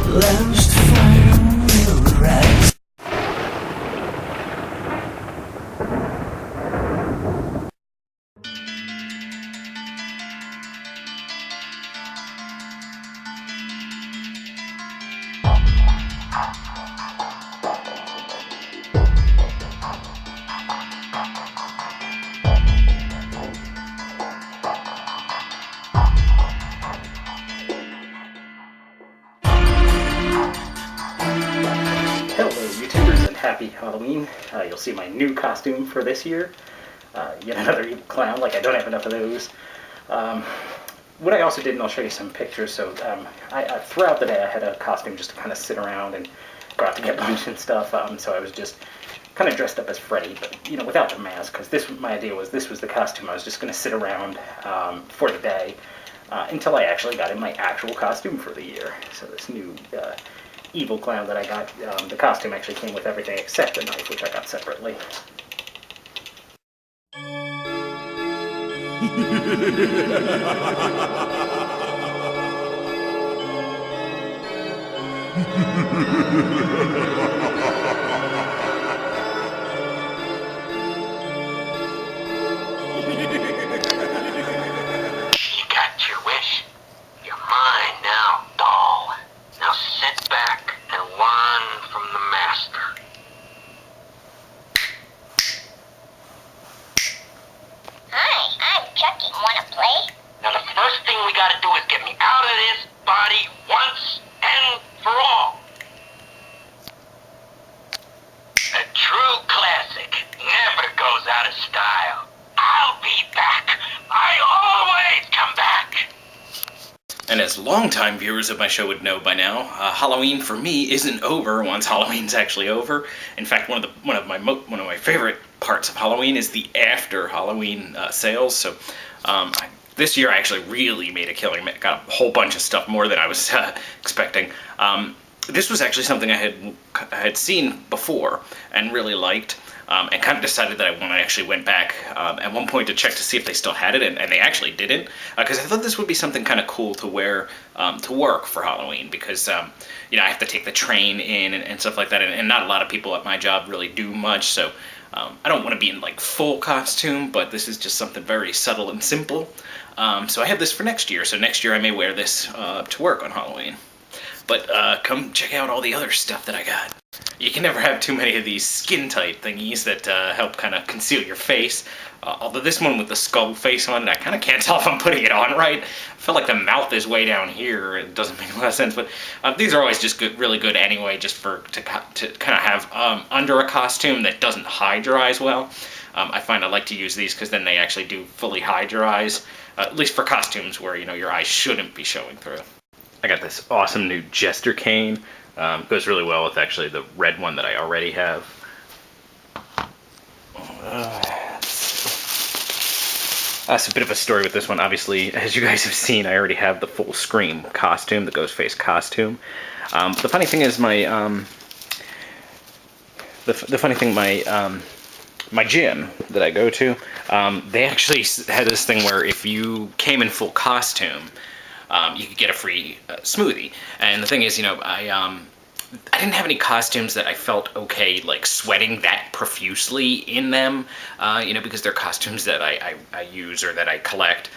Nosphyrus will rise. Hello YouTubers and happy Halloween. You'll see my new costume for this year. Yet another evil clown, like I don't have enough of those. What I also did, and I'll show you some pictures, so throughout the day I had a costume just to kind of sit around and go out to get lunch and stuff, so I was just kind of dressed up as Freddy, but without the mask, because my idea was this was the costume I was just going to sit around for the day until I actually got in my actual costume for the year. So this new evil clown that I got, the costume actually came with everything except the knife, which I got separately. You got your wish. You're mine now, doll. Now sit back and learn from the master. Hi, I'm Chucky. Wanna play? Now the first thing we gotta do is get me out of this body once and for all. A true classic never goes out of style. I'll be back. I always come back. And as longtime viewers of my show would know by now, Halloween for me isn't over once Halloween's actually over. In fact, one of my favorite parts of Halloween is the after Halloween sales. So this year I actually really made a killing. Got a whole bunch of stuff more than I was expecting. This was actually something I had seen before and really liked. And kind of decided that I actually went back at one point to check to see if they still had it, and they actually didn't, because I thought this would be something kind of cool to wear to work for Halloween, because I have to take the train in and stuff like that, and not a lot of people at my job really do much, so I don't want to be in like full costume, but this is just something very subtle and simple. So I have this for next year, so next year I may wear this to work on Halloween. But come check out all the other stuff that I got. You can never have too many of these skin-tight thingies that help kind of conceal your face. Although this one with the skull face on it, I kind of can't tell if I'm putting it on right. I feel like the mouth is way down here. It doesn't make a lot of sense, but these are always just really good anyway, just to kind of have under a costume that doesn't hide your eyes well. I find I like to use these because then they actually do fully hide your eyes, at least for costumes where your eyes shouldn't be showing through. I got this awesome new jester cane. Goes really well with actually the red one that I already have. That's a bit of a story with this one. Obviously, as you guys have seen, I already have the full Scream costume, the Ghostface costume. The funny thing is my my gym that I go to, they actually had this thing where if you came in full costume, you could get a free smoothie. And the thing is, I didn't have any costumes that I felt okay, like, sweating that profusely in them, because they're costumes that I use or that I collect.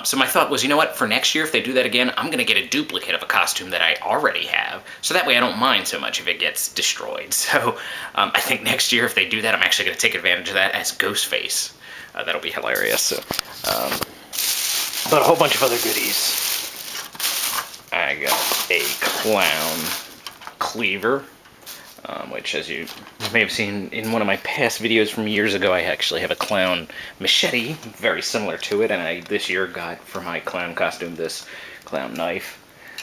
So my thought was, for next year, if they do that again, I'm going to get a duplicate of a costume that I already have, so that way I don't mind so much if it gets destroyed. So I think next year, if they do that, I'm actually going to take advantage of that as Ghostface. That'll be hilarious. So, but a whole bunch of other goodies. I got a clown cleaver, which, as you may have seen in one of my past videos from years ago, I actually have a clown machete, very similar to it, and I this year got for my clown costume this clown knife.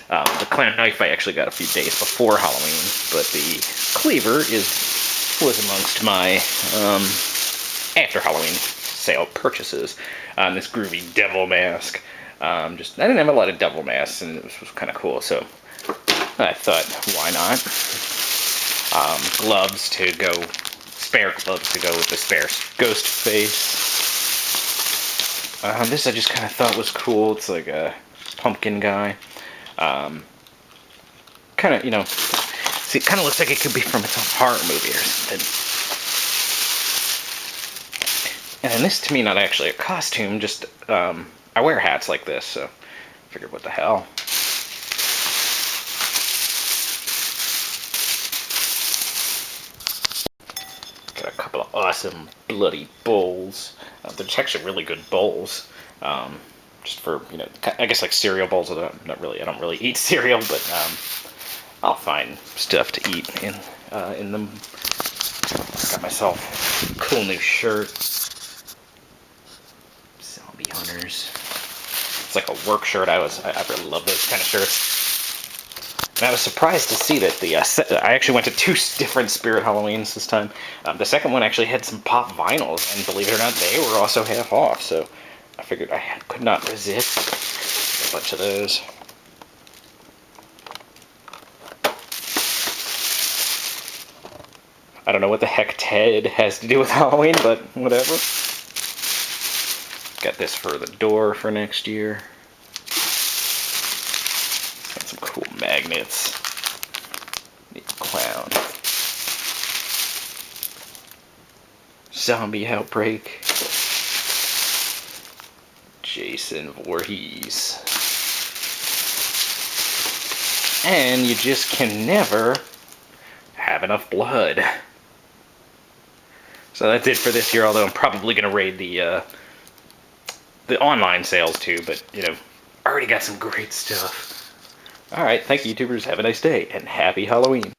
The clown knife I actually got a few days before Halloween, but the cleaver was amongst my after Halloween sale purchases. This groovy devil mask. I didn't have a lot of devil masks, and this was kind of cool, so I thought, why not? Spare gloves to go with the spare ghost face. This I just kind of thought was cool. It's like a pumpkin guy. kind of, see, it kind of looks like it could be from its own horror movie or something. And then this, to me, not actually a costume, just, I wear hats like this, so I figured, what the hell. Got a couple of awesome bloody bowls. They're actually really good bowls. Just for, I guess like cereal bowls. I don't really eat cereal, but I'll find stuff to eat in them. Got myself a cool new shirt. Zombie Hunters. It's like a work shirt. I really love those kind of shirts. And I was surprised to see that I actually went to 2 different Spirit Halloweens this time. The second one actually had some pop vinyls, and believe it or not, they were also half off. So I figured I could not resist a bunch of those. I don't know what the heck Ted has to do with Halloween, but whatever. Got this for the door for next year. Got some cool magnets. Need clown. Zombie Outbreak. Jason Voorhees. And you just can never have enough blood. So that's it for this year, although I'm probably going to raid the online sales too, but, I already got some great stuff. Alright, thank you, YouTubers. Have a nice day, and happy Halloween.